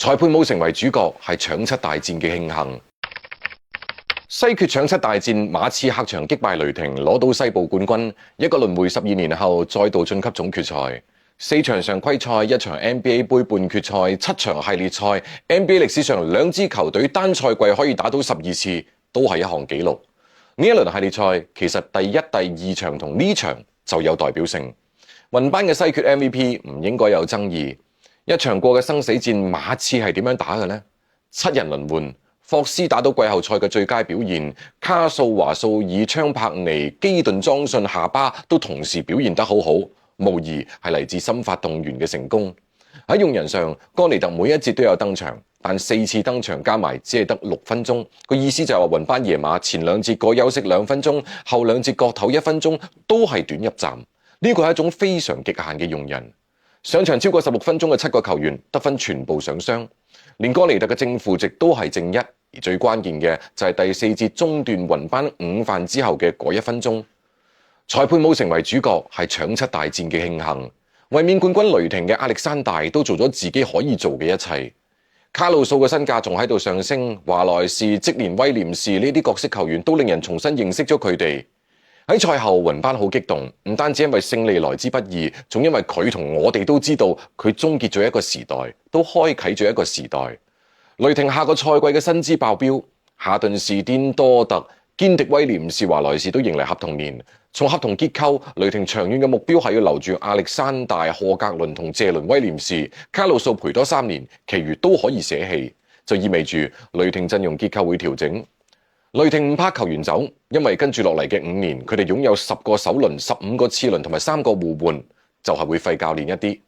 裁判冇成為主角係搶七大戰嘅慶幸。西決搶七大戰，馬刺客場擊敗雷霆，攞到西部冠軍。一個輪迴12年後，再度晉級總決賽。4場常規賽，1場 NBA 杯半決賽，7場系列賽。NBA 歷史上兩支球隊單賽季可以打到12次，都係一項紀錄。呢一輪系列賽其實第一、第二場同呢場就有代表性。雲班嘅西決 MVP 唔應該有爭議。一場過嘅生死戰，馬刺係點樣打嘅呢？7人輪換，霍斯打到季後賽嘅最佳表現，卡素華素爾、昌柏尼、基頓莊遜、夏巴都同時表現得好好，無疑係嚟自新發動員嘅成功。喺用人上，哥尼特每一節都有登場，但4次登場加埋只係得6分鐘。個意思就係話雲班野馬前兩節各休息2分鐘，後兩節各唞1分鐘，都係短入站。呢個係一種非常極限嘅用人。上場超過16分鐘嘅7個球員得分全部上雙，連哥尼特嘅正負值都係正1，而最關鍵嘅就係第4節中段雲班午飯之後嘅嗰1分鐘。裁判冇成為主角係搶七大戰嘅慶幸。衛冕冠軍雷霆嘅亞歷山大都做咗自己可以做嘅一切。卡路素嘅身價仲喺度上升，華萊士、積連威廉士呢啲角色球員都令人重新認識咗佢哋。喺賽後，雲班好激動，唔單止因為勝利來之不易，仲因為佢同我哋都知道佢終結咗一個時代，都開啟咗一個時代。雷霆下個賽季嘅薪資爆標，夏頓士、甸多特、堅迪威廉士、華萊士都迎嚟合同年。從合同結構，雷霆長遠嘅目標係要留住亞歷山大、賀格倫同謝倫威廉士，卡路素賠多3年，其餘都可以捨棄，就意味住雷霆陣容結構會調整。雷霆唔怕球員走，因為跟住落嚟嘅5年，佢哋擁有10個首輪、15個次輪同埋3個互換，就係會廢教練一啲。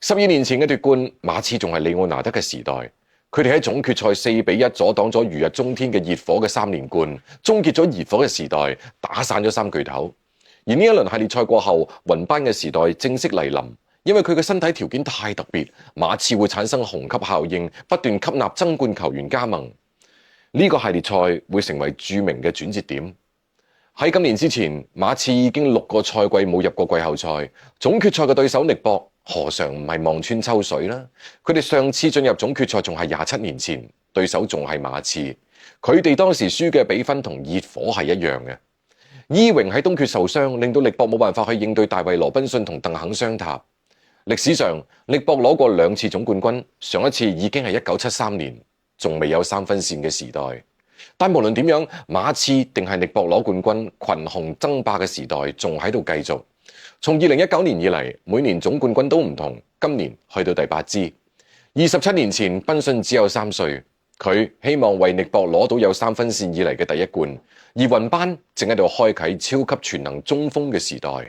12年前嘅奪冠，馬刺仲係利奧拿德嘅時代，佢哋喺總決賽4-1阻擋咗如日中天嘅熱火嘅3連冠，終結咗熱火嘅時代，打散咗3巨頭。而呢一輪系列賽過後，雲班嘅時代正式嚟臨，因為佢嘅身體條件太特別，馬刺會產生虹吸效應，不斷吸納爭冠球員加盟。呢個系列賽會成為著名嘅轉折點。喺今年之前，馬刺已經6個賽季冇入過季後賽，總決賽嘅對手力博何嘗唔係望穿秋水啦？佢哋上次進入總決賽仲係27年前，對手仲係馬刺，佢哋當時輸嘅比分同熱火係一樣嘅。伊榮喺東決受傷，令到力博冇辦法去應對大衛羅賓遜同鄧肯雙塔。歷史上，力博攞過2次總冠軍，上一次已經係1973年。仲未有3分線嘅時代，但無論點樣，馬刺定係力博攞冠軍，群雄爭霸嘅時代仲喺度繼續。從2019年以嚟，每年總冠軍都唔同，今年去到第8支。27年前，賓遜只有3歲，佢希望為力博攞到有3分線以嚟嘅第1冠，而雲班正喺度開啟超級全能中鋒嘅時代。